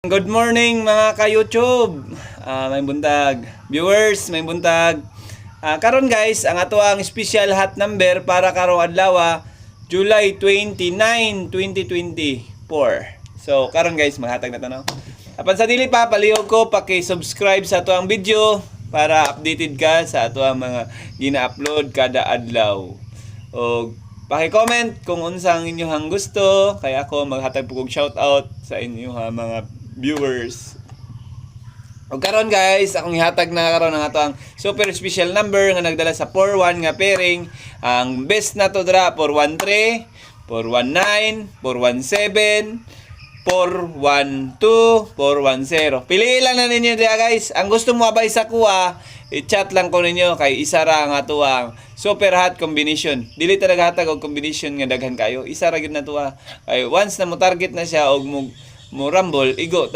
Good morning mga ka-YouTube. May buntag. Viewers, may buntag. Karon guys, ang ato ang special hot number para karong adlaw, July 29, 2024. So, karon guys, maghatag na to, no? Apan sa dili pa, palihog ko, paki-subscribe sa ato ang video para updated ka sa ato ang mga gina-upload kada adlaw. O paki-comment kung unsang inyong gusto, kaya ako maghatag po kong shoutout sa inyo mga viewers. O karon guys, akong ihatag na karon ang ato ang super special number nga nagdala sa 41 nga pairing. Ang best na to dra 413, 419, 417, 412, 410. Pili lang na ninyo diya guys. Ang gusto mo abay sa kuha, i-chat lang ko ninyo kay isa ra nga to ang super hot combination. Dili talaga hatag og combination nga daghan kayo. Isa ra gyud na to. Ay once na mo target na siya og mo rumble, igo